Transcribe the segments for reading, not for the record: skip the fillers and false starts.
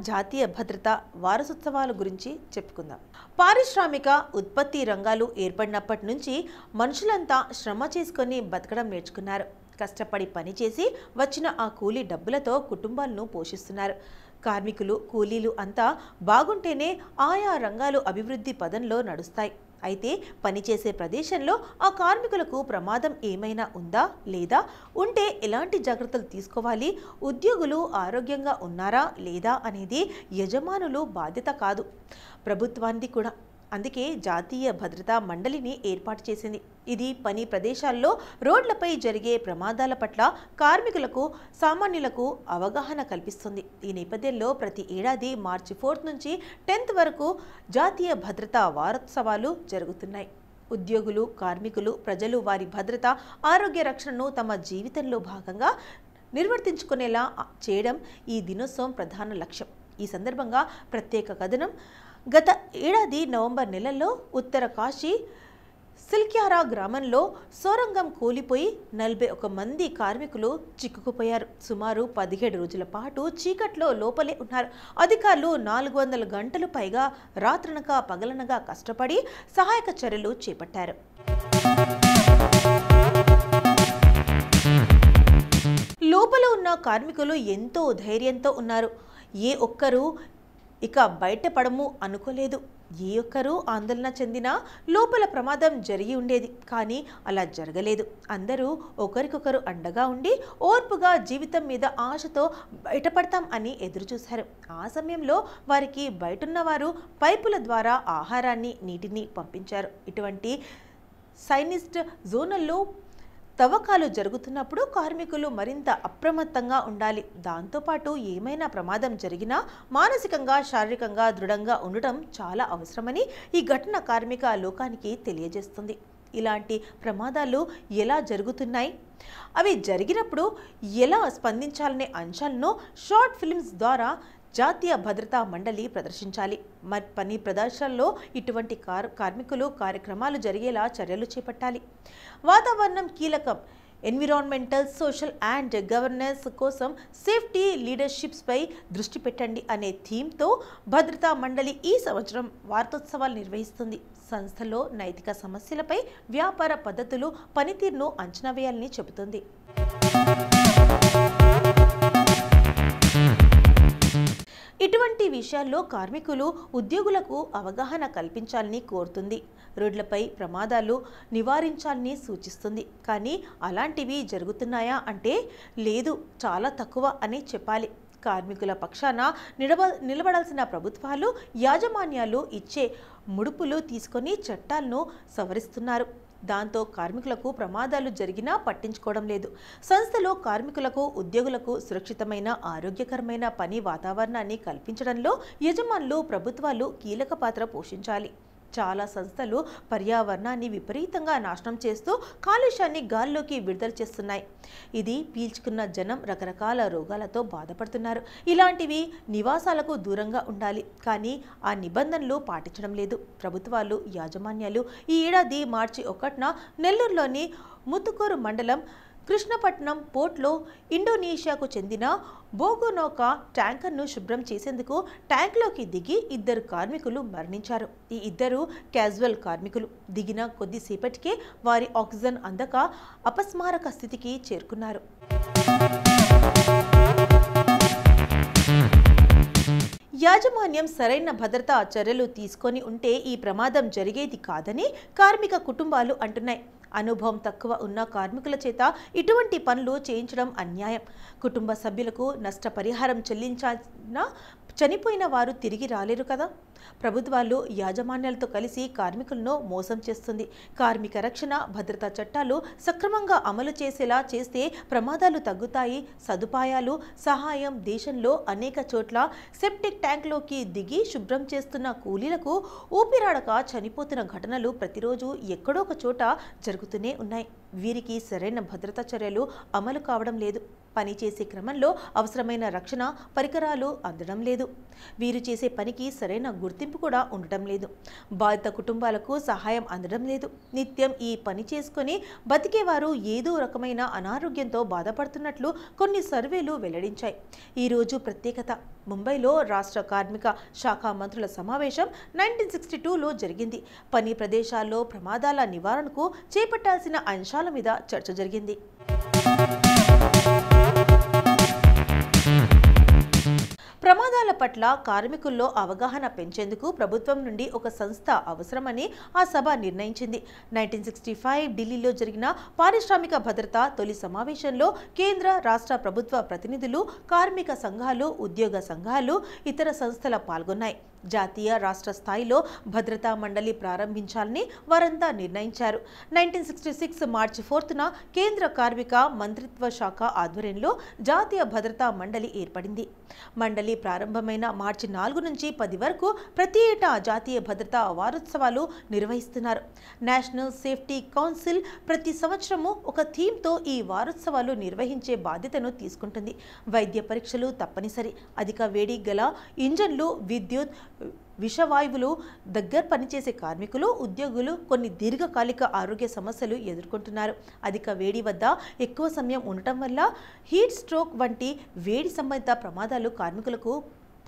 జాతీయ భద్రత వారసత్వాల గురించి చెప్పుకుందాం. పారిశ్రామిక ఉత్పత్తి రంగాలు ఏర్పడినప్పటి నుంచి మనుషులంతా శ్రమ చేసుకొని బతకడం నేర్చుకున్నారు. కష్టపడి పనిచేసి వచ్చిన ఆ కూలీ డబ్బులతో కుటుంబాలను పోషిస్తున్నారు. కార్మికులు, కూలీలు అంతా బాగుంటేనే ఆయా రంగాలు అభివృద్ధి పదంలో నడుస్తాయి. అయితే పనిచేసే ప్రదేశంలో ఆ కార్మికులకు ప్రమాదం ఏమైనా ఉందా లేదా, ఉంటే ఎలాంటి జాగ్రత్తలు తీసుకోవాలి, ఉద్యోగులు ఆరోగ్యంగా ఉన్నారా లేదా అనేది యజమానులు బాధ్యత కాదు, ప్రభుత్వానికి కూడా. అందుకే జాతీయ భద్రతా మండలిని ఏర్పాటు చేసింది. ఇది పని ప్రదేశాల్లో రోడ్లపై జరిగే ప్రమాదాల పట్ల కార్మికులకు, సామాన్యులకు అవగాహన కల్పిస్తుంది. ఈ నేపథ్యంలో ప్రతి ఏడాది మార్చి 4 నుంచి 10 వరకు జాతీయ భద్రతా వారోత్సవాలు జరుగుతున్నాయి. ఉద్యోగులు, కార్మికులు, ప్రజలు వారి భద్రత, ఆరోగ్య రక్షణను తమ జీవితంలో భాగంగా నిర్వర్తించుకునేలా చేయడం ఈ దినోత్సవం ప్రధాన లక్ష్యం. ఈ సందర్భంగా ప్రత్యేక కథనం. గత ఏడాది నవంబర్ నెలలో ఉత్తర కాశీ సిల్క్యారా గ్రామంలో సొరంగం కూలిపోయి 41 మంది కార్మికులు చిక్కుకుపోయారు. సుమారు 17 రోజుల పాటు చీకట్లో లోపలే ఉన్నారు. అధికారులు 400 గంటలు పైగా రాత్రనక పగలనగా కష్టపడి సహాయక చర్యలు చేపట్టారు. లోపల ఉన్న కార్మికులు ఎంతో ధైర్యంతో ఉన్నారు. ఏ ఒక్కరూ ఇక బయటపడము అనుకోలేదు. ఏ ఒక్కరూ ఆందోళన చెందినా లోపల ప్రమాదం జరిగి ఉండేది. కానీ అలా జరగలేదు. అందరూ ఒకరికొకరు అండగా ఉండి ఓర్పుగా జీవితం మీద ఆశతో బయటపడతాం అని ఎదురుచూశారు. ఆ సమయంలో వారికి బయటున్న వారు పైపుల ద్వారా ఆహారాన్ని, నీటిని పంపించారు. ఇటువంటి సైనిస్ట్ జోన్లలో తవ్వకాలు జరుగుతున్నప్పుడు కార్మికులు మరింత అప్రమత్తంగా ఉండాలి. దాంతోపాటు ఏమైనా ప్రమాదం జరిగినా మానసికంగా, శారీరకంగా దృఢంగా ఉండటం చాలా అవసరమని ఈ ఘటన కార్మిక లోకానికి తెలియజేస్తుంది. ఇలాంటి ప్రమాదాలు ఎలా జరుగుతున్నాయి, అవి జరిగినప్పుడు ఎలా స్పందించాలనే అంశాలను షార్ట్ ఫిల్మ్స్ ద్వారా జాతీయ భద్రతా మండలి ప్రదర్శించాలి. పని ప్రదేశాల్లో ఇటువంటి కార్మికులు కార్యక్రమాలు జరిగేలా చర్యలు చేపట్టాలి. వాతావరణం కీలకం. ఎన్విరాన్మెంటల్, సోషల్ అండ్ గవర్నెన్స్ కోసం సేఫ్టీ లీడర్షిప్స్పై దృష్టి పెట్టండి అనే థీమ్తో భద్రతా మండలి ఈ సంవత్సరం వార్తోత్సవాలు నిర్వహిస్తుంది. సంస్థలో నైతిక సమస్యలపై, వ్యాపార పద్ధతులు, పనితీరును అంచనా వేయాలని చెబుతుంది. ఇటువంటి విషయాల్లో కార్మికులు, ఉద్యోగులకు అవగాహన కల్పించాలని కోరుతుంది. రోడ్లపై ప్రమాదాలు నివారించాలని సూచిస్తుంది. కానీ అలాంటివి జరుగుతున్నాయా అంటే లేదు, చాలా తక్కువ అని చెప్పాలి. కార్మికుల పక్షాన నిలబడాల్సిన ప్రభుత్వాలు, యాజమాన్యాలు ఇచ్చే ముడుపులు తీసుకొని చట్టాలను సవరిస్తున్నారు. దాంతో కార్మికులకు ప్రమాదాలు జరిగినా పట్టించుకోవడం లేదు. సంస్థలో కార్మికులకు, ఉద్యోగులకు సురక్షితమైన, ఆరోగ్యకరమైన పని వాతావరణాన్ని కల్పించడంలో యజమానులు, ప్రభుత్వాలు కీలక పాత్ర పోషించాలి. చాలా సంస్థలు పర్యావరణాన్ని విపరీతంగా నాశనం చేస్తూ కాలుష్యాన్ని గాల్లోకి విడుదల చేస్తున్నాయి. ఇది పీల్చుకున్న జనం రకరకాల రోగాలతో బాధపడుతున్నారు. ఇలాంటివి నివాసాలకు దూరంగా ఉండాలి. కానీ ఆ నిబంధనలు పాటించడం లేదు. ప్రభుత్వాలు, యాజమాన్యాలు ఈ ఏడాది మార్చి 1న నెల్లూరులోని ముతుకూరు మండలం కృష్ణపట్నం పోర్ట్లో ఇండోనేషియాకు చెందిన బోగునోకా ట్యాంకర్ను శుభ్రం చేసేందుకు ట్యాంక్లోకి దిగి 2 కార్మికులు మరణించారు. ఈ 2 క్యాజువల్ కార్మికులు. దిగిన కొద్దిసేపటికే వారి ఆక్సిజన్ అందక అపస్మారక స్థితికి చేరుకున్నారు. యాజమాన్యం సరైన భద్రతా చర్యలు తీసుకొని ఉంటే ఈ ప్రమాదం జరిగేది కాదని కార్మిక కుటుంబాలు అంటున్నాయి. అనుభవం తక్కువ ఉన్న కార్మికుల చేత ఇటువంటి పనులు చేయించడం అన్యాయం. కుటుంబ సభ్యులకు నష్టపరిహారం చెల్లించాలన్నా చనిపోయిన వారు తిరిగి రాలేరు కదా. ప్రభుత్వాలు, యాజమాన్యాలతో కలిసి కార్మికులను మోసం చేస్తుంది. కార్మిక రక్షణ, భద్రతా చట్టాలు సక్రమంగా అమలు చేసేలా చేస్తే ప్రమాదాలు తగ్గుతాయి. సదుపాయాలు, సహాయం. దేశంలో అనేక చోట్ల సెప్టిక్ ట్యాంక్లోకి దిగి శుభ్రం చేస్తున్న కూలీలకు ఊపిరాడక చనిపోతున్న ఘటనలు ప్రతిరోజు ఎక్కడో ఒక చోట జరుగుతూనే ఉన్నాయి. వీరికి సరైన భద్రతా చర్యలు అమలు కావడం లేదు. పనిచేసే క్రమంలో అవసరమైన రక్షణ పరికరాలు అందడం లేదు. వీరు చేసే పనికి సరైన గుర్తింపు గుర్తింపు కూడా ఉండటం లేదు. బాధిత కుటుంబాలకు సహాయం అందడం లేదు. నిత్యం ఈ పని చేసుకుని బతికేవారు ఏదో రకమైన అనారోగ్యంతో బాధపడుతున్నట్లు కొన్ని సర్వేలు వెల్లడించాయి. ఈరోజు ప్రత్యేకత. ముంబైలో రాష్ట్ర కార్మిక శాఖ మంత్రుల సమావేశం 1962లో జరిగింది. పని ప్రదేశాల్లో ప్రమాదాల నివారణకు చేపట్టాల్సిన అంశాల మీద చర్చ జరిగింది. ప్రమాదాల పట్ల కార్మికుల్లో అవగాహన పెంచేందుకు ప్రభుత్వం నుండి ఒక సంస్థ అవసరమని ఆ సభ నిర్ణయించింది. 1965 ఢిల్లీలో జరిగిన పారిశ్రామిక భద్రత తొలి సమావేశంలో కేంద్ర, రాష్ట్ర ప్రభుత్వ ప్రతినిధులు, కార్మిక సంఘాలు, ఉద్యోగ సంఘాలు, ఇతర సంస్థలు పాల్గొన్నాయి. జాతీయ, రాష్ట్ర స్థాయిలో భద్రతా మండలి ప్రారంభించాలని వారంతా నిర్ణయించారు. 1966 మార్చి 4న కేంద్ర కార్మిక మంత్రిత్వ శాఖ ఆధ్వర్యంలో జాతీయ భద్రతా మండలి ఏర్పడింది. మండలి ప్రారంభమైన మార్చి 4 నుంచి 10 వరకు ప్రతి ఏటా జాతీయ భద్రతా వారోత్సవాలు నిర్వహిస్తున్నారు. నేషనల్ సేఫ్టీ కౌన్సిల్ ప్రతి సంవత్సరము ఒక థీమ్తో ఈ వారోత్సవాలు నిర్వహించే బాధ్యతను తీసుకుంటుంది. వైద్య పరీక్షలు తప్పనిసరి. అధిక వేడి గల ఇంజన్లు, విద్యుత్, విషవాయువులు దగ్గర పనిచేసే కార్మికులు, ఉద్యోగులు కొన్ని దీర్ఘకాలిక ఆరోగ్య సమస్యలు ఎదుర్కొంటున్నారు. అధిక వేడి వద్ద ఎక్కువ సమయం ఉండటం వల్ల హీట్ స్ట్రోక్ వంటి వేడి సంబంధిత ప్రమాదాలు కార్మికులకు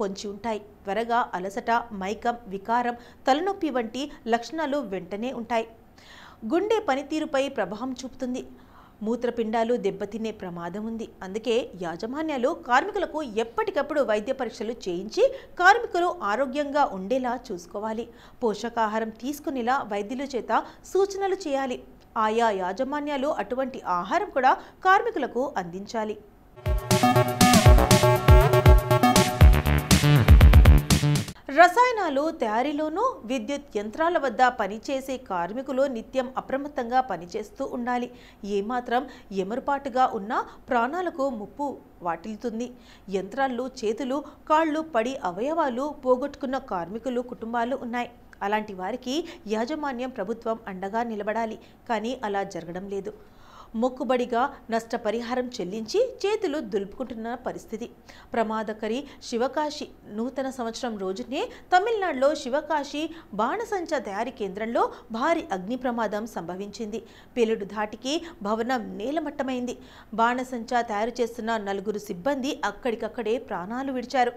పొంచి ఉంటాయి. త్వరగా అలసట, మైకం, వికారం, తలనొప్పి వంటి లక్షణాలు వెంటనే ఉంటాయి. గుండె పనితీరుపై ప్రభావం చూపుతుంది. మూత్రపిండాలు దెబ్బతినే ప్రమాదం ఉంది. అందుకే యాజమాన్యాలు కార్మికులకు ఎప్పటికప్పుడు వైద్య పరీక్షలు చేయించి కార్మికులు ఆరోగ్యంగా ఉండేలా చూసుకోవాలి. పోషకాహారం తీసుకునేలా వైద్యుల చేత సూచనలు చేయాలి. ఆయా యాజమాన్యాలు అటువంటి ఆహారం కూడా కార్మికులకు అందించాలి. రసాయనాలు తయారీలోనూ, విద్యుత్ యంత్రాల వద్ద పనిచేసే కార్మికులు నిత్యం అప్రమత్తంగా పనిచేస్తూ ఉండాలి. ఏమాత్రం ఎమరుపాటుగా ఉన్నా ప్రాణాలకు ముప్పు వాటిల్లుతుంది. యంత్రాలు, చేతులు, కాళ్ళు పడి అవయవాలు పోగొట్టుకున్న కార్మికులు కుటుంబాలు ఉన్నాయి. అలాంటి వారికి యాజమాన్యం, ప్రభుత్వం అండగా నిలబడాలి. కానీ అలా జరగడం లేదు. మొక్కుబడిగా నష్టపరిహారం చెల్లించి చేతులు దులుపుకుంటున్న పరిస్థితి. ప్రమాదకరి శివకాశి నూతన సంవత్సరం రోజునే తమిళనాడులో శివకాశి బాణసంచా తయారీ కేంద్రంలో భారీ అగ్ని ప్రమాదం సంభవించింది. పేలుడు ధాటికి భవనం నేలమట్టమైంది. బాణసంచా తయారు చేస్తున్న 4 సిబ్బంది అక్కడికక్కడే ప్రాణాలు విడిచారు.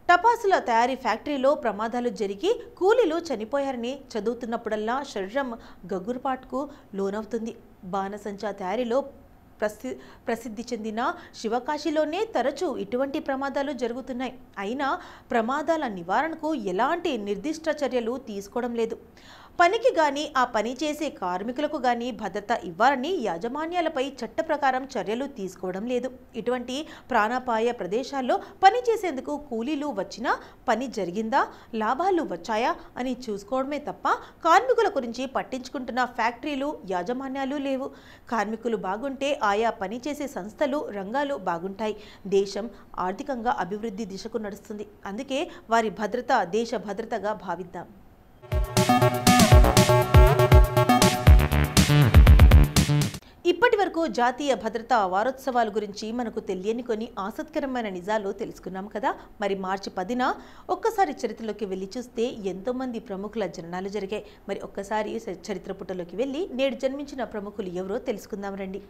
టపాసుల తయారీ ఫ్యాక్టరీలో ప్రమాదాలు జరిగి కూలీలు చనిపోయారని చదువుతున్నప్పుడల్లా శరీరం గగురుపాటుకు లోనవుతుంది. బాణసంచా తయారీలో ప్రసిద్ధి చెందిన శివకాశిలోనే తరచూ ఇటువంటి ప్రమాదాలు జరుగుతున్నాయి. అయినా ప్రమాదాల నివారణకు ఎలాంటి నిర్దిష్ట చర్యలు తీసుకోవడం లేదు. పనికి గాని, ఆ పని చేసే కార్మికులకు గాని భద్రత ఇవ్వాలని యాజమాన్యాలపై చట్ట ప్రకారం చర్యలు తీసుకోవడం లేదు. ఇటువంటి ప్రాణాపాయ ప్రదేశాల్లో పని చేసేందుకు కూలీలు వచ్చినా పని జరిగిందా, లాభాలు వచ్చాయా అని చూసుకోవడమే తప్ప కార్మికుల గురించి పట్టించుకుంటున్న ఫ్యాక్టరీలు, యాజమాన్యాలు లేవు. కార్మికులు బాగుంటే ఆయా పని చేసే సంస్థలు, రంగాలు బాగుంటాయి. దేశం ఆర్థికంగా అభివృద్ధి దిశకు నడుస్తుంది. అందుకే వారి భద్రత దేశ భద్రతగా భావిద్దాం. ఇప్పటి వరకు జాతీయ భద్రతా వారోత్సవాల గురించి మనకు తెలియని కొన్ని ఆసక్తికరమైన నిజాలు తెలుసుకున్నాం కదా. మరి మార్చి 10న ఒక్కసారి చరిత్రలోకి వెళ్ళి చూస్తే ఎంతోమంది ప్రముఖుల జననాలు జరిగాయి. మరి ఒక్కసారి చరిత్ర పుటలోకి వెళ్ళి నేడు జన్మించిన ప్రముఖులు ఎవరో తెలుసుకుందాం రండి.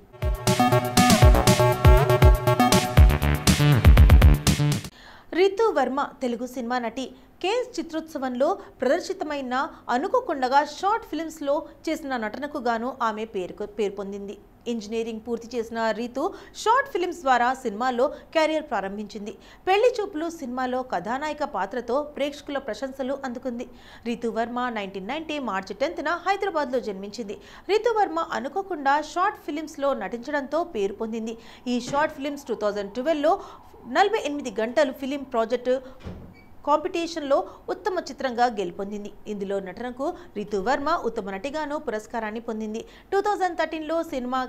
రితు వర్మ తెలుగు సినిమా నటి. కేన్స్ చిత్రోత్సవంలో ప్రదర్శితమైన అనుకోకుండా షార్ట్ ఫిల్మ్స్లో చేసిన నటనకు గాను ఆమె పేరు పొందింది. ఇంజనీరింగ్ పూర్తి చేసిన రీతు షార్ట్ ఫిల్మ్స్ ద్వారా సినిమాల్లో కెరీర్ ప్రారంభించింది. పెళ్లి చూపులు సినిమాలో కథానాయిక పాత్రతో ప్రేక్షకుల ప్రశంసలు అందుకుంది. రీతు వర్మ 1990 మార్చి 10న హైదరాబాద్లో జన్మించింది. రీతు వర్మ అనుకోకుండా షార్ట్ ఫిల్మ్స్లో నటించడంతో పేరు పొందింది. ఈ షార్ట్ ఫిల్మ్స్ 2012లో 48 గంటలు ఫిలిం ప్రాజెక్టు కాంపిటీషన్లో ఉత్తమ చిత్రంగా గెలుపొందింది. ఇందులో నటనకు రీతు వర్మ ఉత్తమ నటిగాను పురస్కారాన్ని పొందింది. 2013లో సినిమా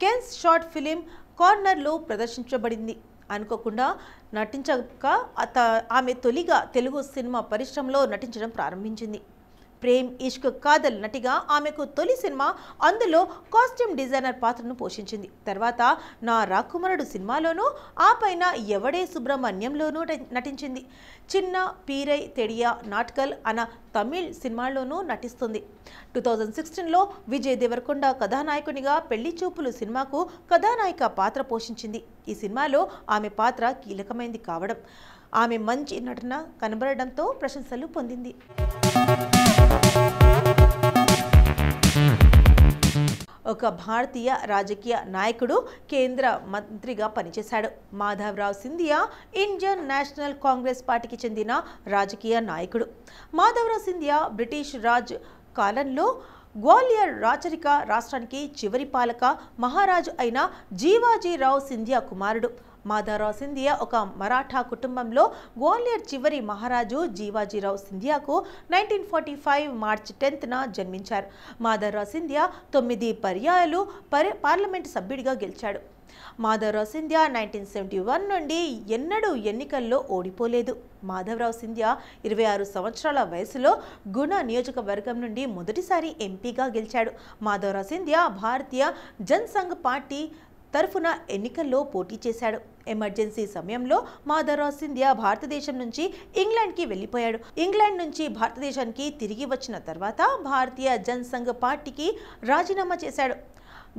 కెన్స్ షార్ట్ ఫిలిం కార్నర్లో ప్రదర్శించబడింది. అనుకోకుండా నటించక ఆమె తొలిగా తెలుగు సినిమా పరిశ్రమలో నటించడం ప్రారంభించింది. ప్రేమ్ ఇష్క్ కాదల్ నటిగా ఆమెకు తొలి సినిమా, అందులో కాస్ట్యూమ్ డిజైనర్ పాత్రను పోషించింది. తర్వాత నా రాకుమారుడు సినిమాలోనూ, ఆ పైన ఎవడే సుబ్రహ్మణ్యంలోనూ నటించింది. చిన్న పీరై తెడియా నాట్కల్ అన్న తమిళ్ సినిమాల్లోనూ నటిస్తుంది. 2016లో విజయ్ దేవరకొండ కథానాయకునిగా పెళ్లి చూపులు సినిమాకు కథానాయిక పాత్ర పోషించింది. ఈ సినిమాలో ఆమె పాత్ర కీలకమైంది కావడం, ఆమె మంచి నటన కనబడడంతో ప్రశంసలు పొందింది. ఒక భారతీయ రాజకీయ నాయకుడు, కేంద్ర మంత్రిగా పనిచేశాడు. మాధవరావు సింధియా ఇండియన్ నేషనల్ కాంగ్రెస్ పార్టీకి చెందిన రాజకీయ నాయకుడు. మాధవరావు సింధియా బ్రిటిష్ రాజ్ కాలంలో గ్వాలియర్ రాచరిక రాష్ట్రానికి చివరి పాలక మహారాజు అయిన జీవాజీరావు సింధియా కుమారుడు. మాధవరావు సింధియా ఒక మరాఠా కుటుంబంలో గ్వాలియర్ చివరి మహారాజు జీవాజీరావు సింధియాకు 1945 మార్చి 10న జన్మించారు. మాధవరావు సింధియా 9 పర్యాయాలు పార్లమెంటు సభ్యుడిగా గెలిచాడు. మాధవరావు సింధియా 1971 నుండి ఎన్నడూ ఎన్నికల్లో ఓడిపోలేదు. మాధవరావు సింధియా 26 సంవత్సరాల వయసులో గుణ నియోజకవర్గం నుండి మొదటిసారి ఎంపీగా గెలిచాడు. మాధవరావు సింధియా భారతీయ జనసంఘ్ పార్టీ తరఫున ఎన్నికల్లో పోటీ చేశాడు. ఎమర్జెన్సీ సమయంలో మాధవరావు సింధియా భారతదేశం నుంచి ఇంగ్లాండ్కి వెళ్ళిపోయాడు. ఇంగ్లాండ్ నుంచి భారతదేశానికి తిరిగి వచ్చిన తర్వాత భారతీయ జనసంఘ్ పార్టీకి రాజీనామా చేశాడు.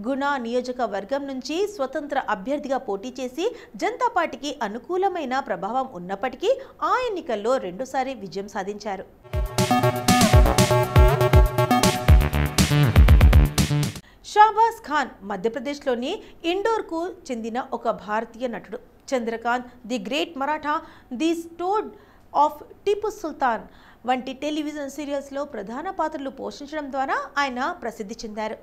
గుణ నియోజకవర్గం నుంచి స్వతంత్ర అభ్యర్థిగా పోటీ చేసి జనతా పార్టీకి అనుకూలమైన ప్రభావం ఉన్నప్పటికీ ఆ ఎన్నికల్లో రెండోసారి విజయం సాధించారు. షాబాజ్ ఖాన్ మధ్యప్రదేశ్లోని ఇండోర్కు చెందిన ఒక భారతీయ నటుడు. Chandrakant, the great Maratha, the sword of Tipu Sultan వంటి టెలివిజన్ సీరియల్స్లో ప్రధాన పాత్రలు పోషించడం ద్వారా ఆయన ప్రసిద్ధి చెందారు.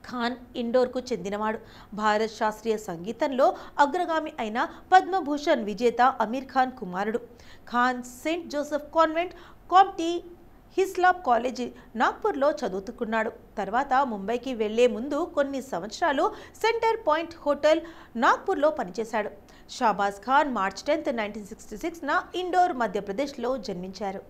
ఖాన్ ఇండోర్కు చెందినవాడు. భారత్ శాస్త్రీయ సంగీతంలో అగ్రగామి అయిన పద్మభూషణ్ విజేత అమీర్ ఖాన్ కుమారుడు. Khan Saint Joseph Convent, Kamptee Hislop college నాగ్పూర్లో చదువుకున్నాడు. తర్వాత ముంబైకి వెళ్లే ముందు కొన్ని సంవత్సరాలు సెంటర్ పాయింట్ హోటల్ నాగ్పూర్లో పనిచేశాడు. షాబాజ్ ఖాన్ మార్చి 10, 1966న ఇండోర్, మధ్యప్రదేశ్లో జన్మించారు.